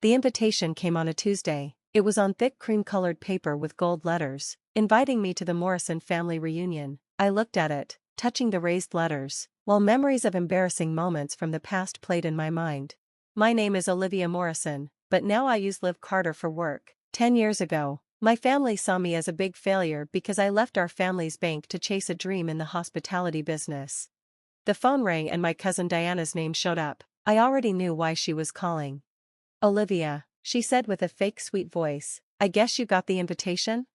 The invitation came on a Tuesday. It was on thick cream-colored paper with gold letters, inviting me to the Morrison family reunion. I looked at it, touching the raised letters, while memories of embarrassing moments from the past played in my mind. My name is Olivia Morrison, but now I use Liv Carter for work. 10 years ago, my family saw me as a big failure because I left our family's bank to chase a dream in the hospitality business. The phone rang and my cousin Diana's name showed up. I already knew why she was calling. "Olivia," she said with a fake sweet voice, "I guess you got the invitation?"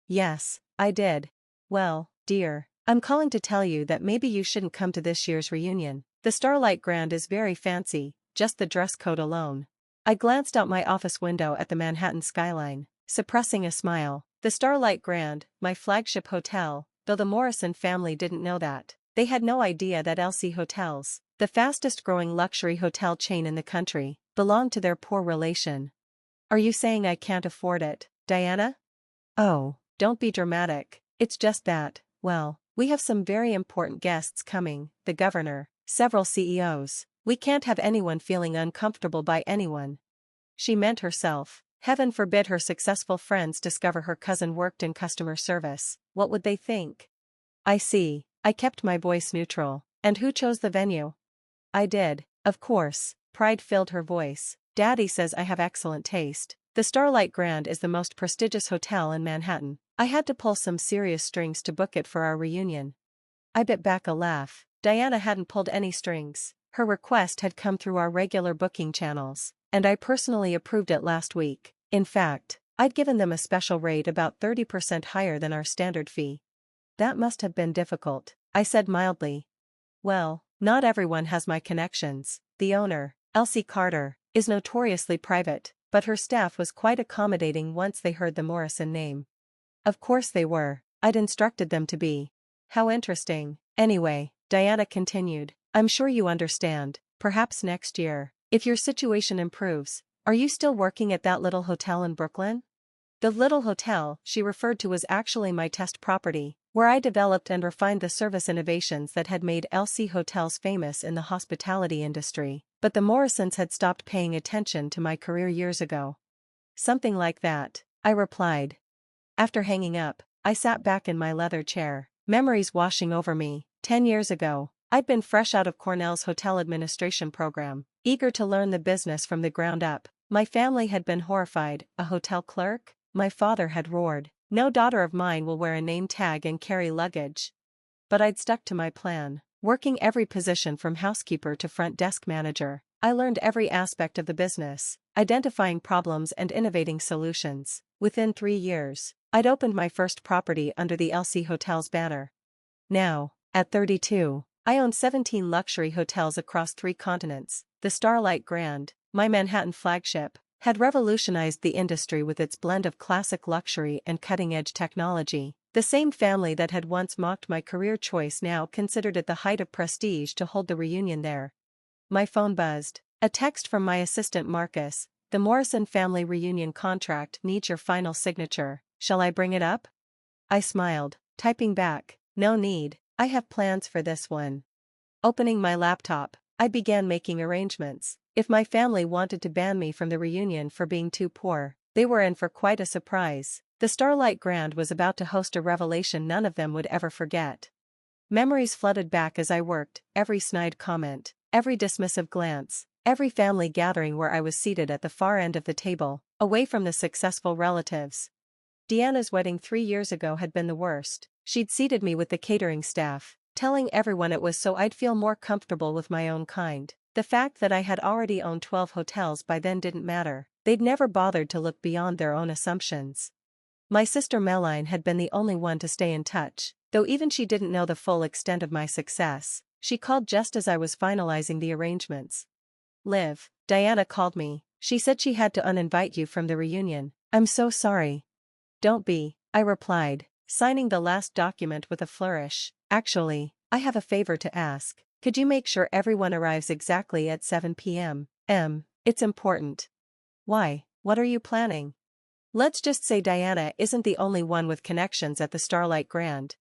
"Yes, I did." "Well, dear, I'm calling to tell you that maybe you shouldn't come to this year's reunion. The Starlight Grand is very fancy, just the dress code alone." I glanced out my office window at the Manhattan skyline, suppressing a smile. The Starlight Grand, my flagship hotel, though the Morrison family didn't know that. They had no idea that LC Hotels, the fastest-growing luxury hotel chain in the country, belonged to their poor relation. "Are you saying I can't afford it, Diana?" "Oh, don't be dramatic. It's just that, well, we have some very important guests coming, the governor, several CEOs. We can't have anyone feeling uncomfortable by anyone." She meant herself. Heaven forbid her successful friends discover her cousin worked in customer service. What would they think? "I see." I kept my voice neutral. "And who chose the venue?" "I did, of course." Pride filled her voice. "Daddy says I have excellent taste. The Starlight Grand is the most prestigious hotel in Manhattan. I had to pull some serious strings to book it for our reunion." I bit back a laugh. Diana hadn't pulled any strings. Her request had come through our regular booking channels, and I personally approved it last week. In fact, I'd given them a special rate about 30% higher than our standard fee. "That must have been difficult," I said mildly. "Well, not everyone has my connections. The owner, Elsie Carter, is notoriously private, but her staff was quite accommodating once they heard the Morrison name." Of course they were. I'd instructed them to be. "How interesting." "Anyway," Diana continued, "I'm sure you understand, perhaps next year, if your situation improves. Are you still working at that little hotel in Brooklyn?" The little hotel she referred to was actually my test property, where I developed and refined the service innovations that had made LC Hotels famous in the hospitality industry, but the Morrisons had stopped paying attention to my career years ago. "Something like that," I replied. After hanging up, I sat back in my leather chair, memories washing over me. 10 years ago, I'd been fresh out of Cornell's hotel administration program, eager to learn the business from the ground up. My family had been horrified. "A hotel clerk?" My father had roared. "No daughter of mine will wear a name tag and carry luggage." But I'd stuck to my plan, working every position from housekeeper to front desk manager. I learned every aspect of the business, identifying problems and innovating solutions. Within 3 years, I'd opened my first property under the LC Hotels banner. Now, at 32, I own 17 luxury hotels across 3 continents. The Starlight Grand, my Manhattan flagship, had revolutionized the industry with its blend of classic luxury and cutting-edge technology. The same family that had once mocked my career choice now considered it the height of prestige to hold the reunion there. My phone buzzed. A text from my assistant Marcus. "The Morrison family reunion contract needs your final signature. Shall I bring it up?" I smiled, typing back, "No need, I have plans for this one." Opening my laptop, I began making arrangements. If my family wanted to ban me from the reunion for being too poor, they were in for quite a surprise. The Starlight Grand was about to host a revelation none of them would ever forget. Memories flooded back as I worked, every snide comment, every dismissive glance, every family gathering where I was seated at the far end of the table, away from the successful relatives. Deanna's wedding 3 years ago had been the worst. She'd seated me with the catering staff, telling everyone it was so I'd feel more comfortable with my own kind. The fact that I had already owned 12 hotels by then didn't matter. They'd never bothered to look beyond their own assumptions. My sister Meline had been the only one to stay in touch, though even she didn't know the full extent of my success. She called just as I was finalizing the arrangements. "Liv," Diana called me. "She said she had to uninvite you from the reunion." "I'm so sorry." "Don't be," I replied, signing the last document with a flourish. "Actually, I have a favor to ask. Could you make sure everyone arrives exactly at 7 p.m.? It's important." "Why, what are you planning?" "Let's just say Diana isn't the only one with connections at the Starlight Grand."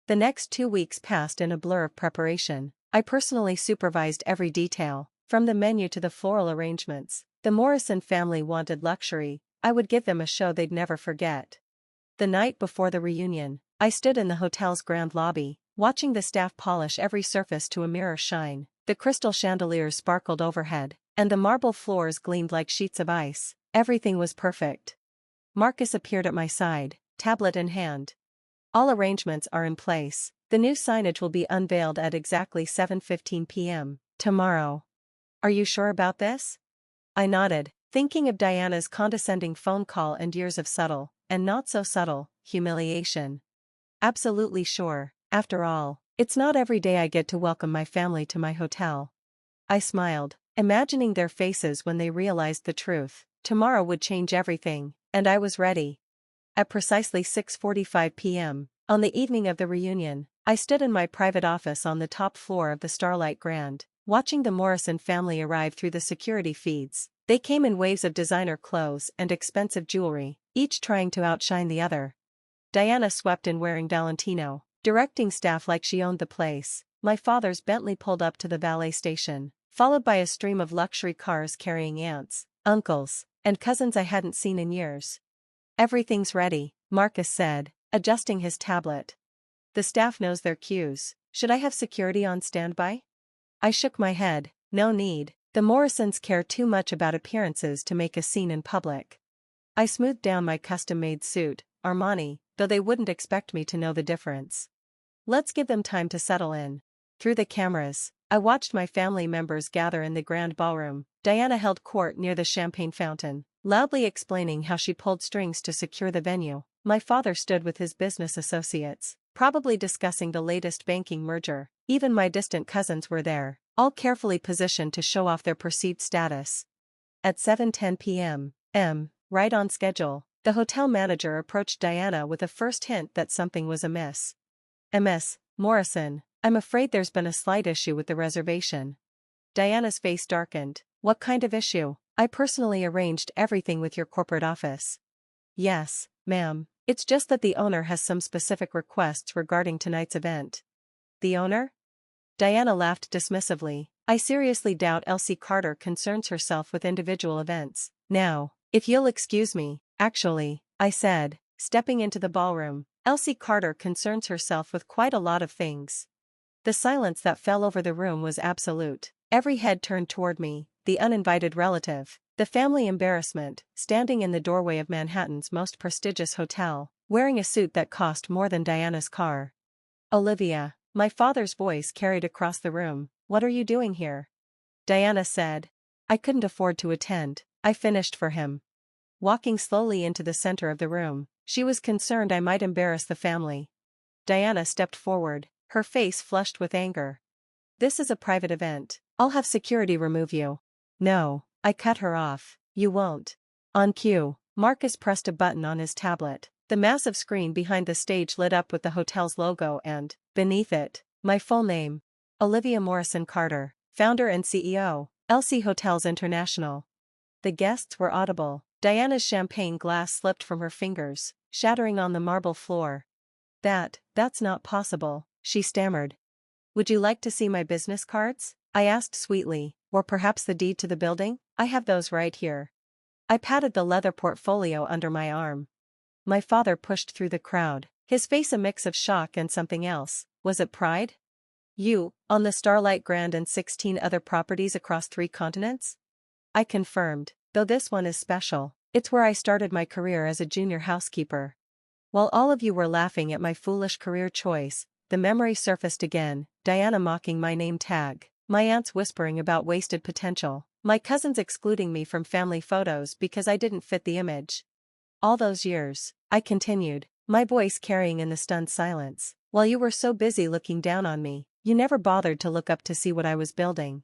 The next 2 weeks passed in a blur of preparation. I personally supervised every detail, from the menu to the floral arrangements. The Morrison family wanted luxury, I would give them a show they'd never forget. The night before the reunion, I stood in the hotel's grand lobby, watching the staff polish every surface to a mirror shine. The crystal chandeliers sparkled overhead, and the marble floors gleamed like sheets of ice. Everything was perfect. Marcus appeared at my side, tablet in hand. All arrangements are in place. The new signage will be unveiled at exactly 7:15 p.m. tomorrow. Are you sure about this? I nodded, thinking of Diana's condescending phone call and years of subtle, and not so subtle, humiliation. Absolutely sure. After all, it's not every day I get to welcome my family to my hotel. I smiled, imagining their faces when they realized the truth. Tomorrow would change everything, and I was ready. At precisely 6:45 p.m., on the evening of the reunion, I stood in my private office on the top floor of the Starlight Grand, watching the Morrison family arrive through the security feeds. They came in waves of designer clothes and expensive jewelry, each trying to outshine the other. Diana swept in wearing Valentino, directing staff like she owned the place. My father's Bentley pulled up to the valet station, followed by a stream of luxury cars carrying aunts, uncles, and cousins I hadn't seen in years. Everything's ready, Marcus said, adjusting his tablet. The staff knows their cues. Should I have security on standby? I shook my head. No need. The Morrisons care too much about appearances to make a scene in public. I smoothed down my custom-made suit, Armani, though they wouldn't expect me to know the difference. Let's give them time to settle in. Through the cameras, I watched my family members gather in the grand ballroom. Diana held court near the champagne fountain, loudly explaining how she pulled strings to secure the venue. My father stood with his business associates, probably discussing the latest banking merger. Even my distant cousins were there, all carefully positioned to show off their perceived status. At 7:10 p.m., right on schedule, the hotel manager approached Diana with a first hint that something was amiss. Miss Morrison, I'm afraid there's been a slight issue with the reservation. Diana's face darkened. What kind of issue? I personally arranged everything with your corporate office. Yes, ma'am, it's just that the owner has some specific requests regarding tonight's event. The owner? Diana laughed dismissively. I seriously doubt Elsie Carter concerns herself with individual events. Now, if you'll excuse me, actually, I said, stepping into the ballroom, Elsie Carter concerns herself with quite a lot of things. The silence that fell over the room was absolute. Every head turned toward me, the uninvited relative, the family embarrassment, standing in the doorway of Manhattan's most prestigious hotel, wearing a suit that cost more than Diana's car. Olivia, my father's voice carried across the room, what are you doing here? Diana said. I couldn't afford to attend, I finished for him. Walking slowly into the center of the room, she was concerned I might embarrass the family. Diana stepped forward, her face flushed with anger. This is a private event. I'll have security remove you. No, I cut her off. You won't. On cue, Marcus pressed a button on his tablet. The massive screen behind the stage lit up with the hotel's logo and, beneath it, my full name. Olivia Morrison Carter, founder and CEO, Elsie Hotels International. The guests were audible. Diana's champagne glass slipped from her fingers, shattering on the marble floor. That's not possible, she stammered. Would you like to see my business cards? I asked sweetly, or perhaps the deed to the building? I have those right here. I patted the leather portfolio under my arm. My father pushed through the crowd, his face a mix of shock and something else. Was it pride? You, on the Starlight Grand and 16 other properties across 3 continents? I confirmed, though this one is special. It's where I started my career as a junior housekeeper. While all of you were laughing at my foolish career choice, the memory surfaced again, Diana mocking my name tag, my aunts whispering about wasted potential, my cousins excluding me from family photos because I didn't fit the image. All those years, I continued, my voice carrying in the stunned silence, while you were so busy looking down on me, you never bothered to look up to see what I was building.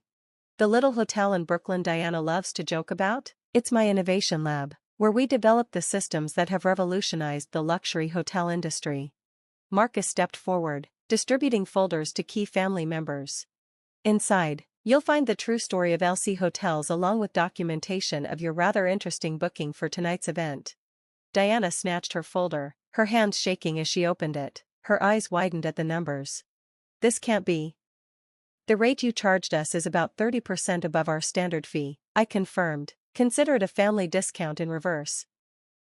The little hotel in Brooklyn Diana loves to joke about? It's my innovation lab, where we develop the systems that have revolutionized the luxury hotel industry. Marcus stepped forward, distributing folders to key family members. Inside, you'll find the true story of Elsie Hotels along with documentation of your rather interesting booking for tonight's event. Diana snatched her folder, her hands shaking as she opened it. Her eyes widened at the numbers. This can't be. The rate you charged us is about 30% above our standard fee, I confirmed, Consider it a family discount in reverse.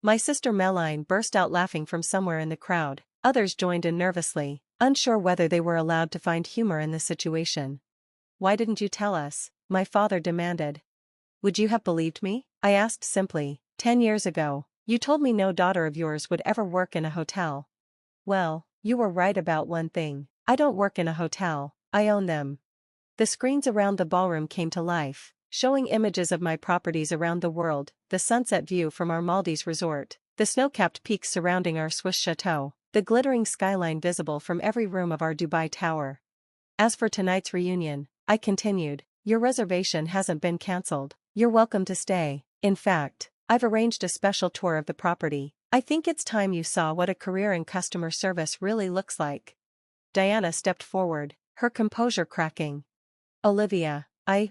My sister Meline burst out laughing from somewhere in the crowd. Others joined in nervously, unsure whether they were allowed to find humor in the situation. "Why didn't you tell us?" my father demanded. "Would you have believed me?" I asked simply. 10 years ago, you told me no daughter of yours would ever work in a hotel." "Well, you were right about one thing. I don't work in a hotel, I own them." The screens around the ballroom came to life, showing images of my properties around the world, the sunset view from our Maldives resort, the snow-capped peaks surrounding our Swiss chateau, the glittering skyline visible from every room of our Dubai tower. "As for tonight's reunion," I continued, "your reservation hasn't been cancelled. You're welcome to stay. In fact, I've arranged a special tour of the property. I think it's time you saw what a career in customer service really looks like." Diana stepped forward, her composure cracking. "Olivia,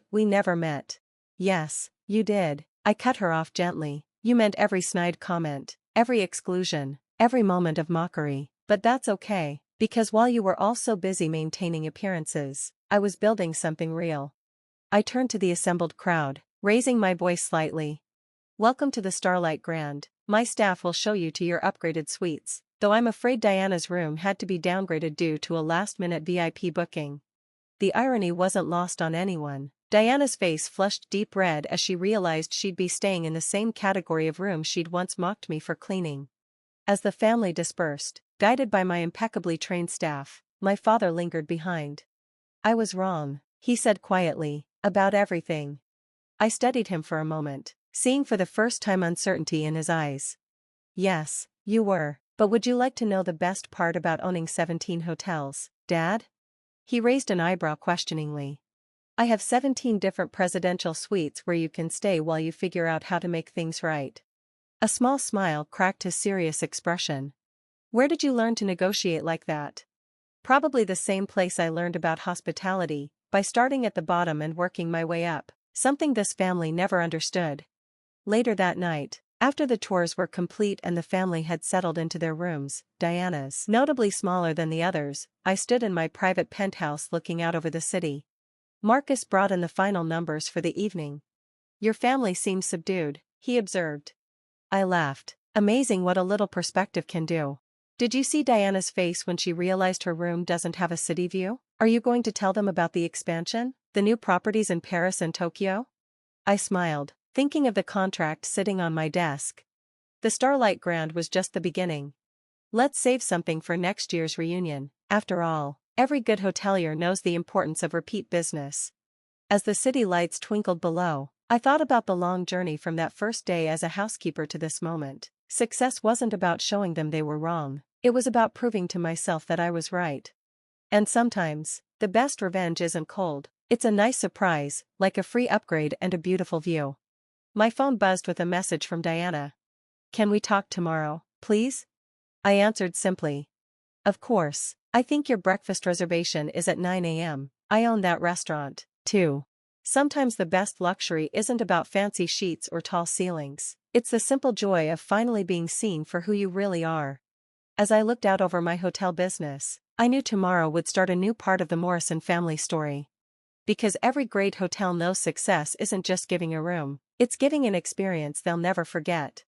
we never met." "Yes, you did." I cut her off gently. "You meant every snide comment, every exclusion, every moment of mockery. But that's okay, because while you were all so busy maintaining appearances, I was building something real." I turned to the assembled crowd, raising my voice slightly. "Welcome to the Starlight Grand. My staff will show you to your upgraded suites, though I'm afraid Diana's room had to be downgraded due to a last-minute VIP booking." The irony wasn't lost on anyone. Diana's face flushed deep red as she realized she'd be staying in the same category of room she'd once mocked me for cleaning. As the family dispersed, guided by my impeccably trained staff, my father lingered behind. "I was wrong," he said quietly, "about everything." I studied him for a moment, seeing for the first time uncertainty in his eyes. "Yes, you were, but would you like to know the best part about owning 17 hotels, Dad?" He raised an eyebrow questioningly. "I have 17 different presidential suites where you can stay while you figure out how to make things right." A small smile cracked his serious expression. "Where did you learn to negotiate like that?" "Probably the same place I learned about hospitality, by starting at the bottom and working my way up, something this family never understood." Later that night, after the tours were complete and the family had settled into their rooms, Diana's notably smaller than the others, I stood in my private penthouse looking out over the city. Marcus brought in the final numbers for the evening. "Your family seems subdued," he observed. I laughed. Amazing what a little perspective can do. "Did you see Diana's face when she realized her room doesn't have a city view? Are you going to tell them about the expansion, the new properties in Paris and Tokyo?" I smiled, thinking of the contract sitting on my desk. The Starlight Grand was just the beginning. Let's save something for next year's reunion. After all, every good hotelier knows the importance of repeat business. As the city lights twinkled below, I thought about the long journey from that first day as a housekeeper to this moment. Success wasn't about showing them they were wrong, it was about proving to myself that I was right. And sometimes, the best revenge isn't cold, it's a nice surprise, like a free upgrade and a beautiful view. My phone buzzed with a message from Diana. "Can we talk tomorrow, please?" I answered simply. "Of course, I think your breakfast reservation is at 9 a.m. I own that restaurant, too." Sometimes the best luxury isn't about fancy sheets or tall ceilings, it's the simple joy of finally being seen for who you really are. As I looked out over my hotel business, I knew tomorrow would start a new part of the Morrison family story. Because every great hotel knows success isn't just giving a room, it's giving an experience they'll never forget.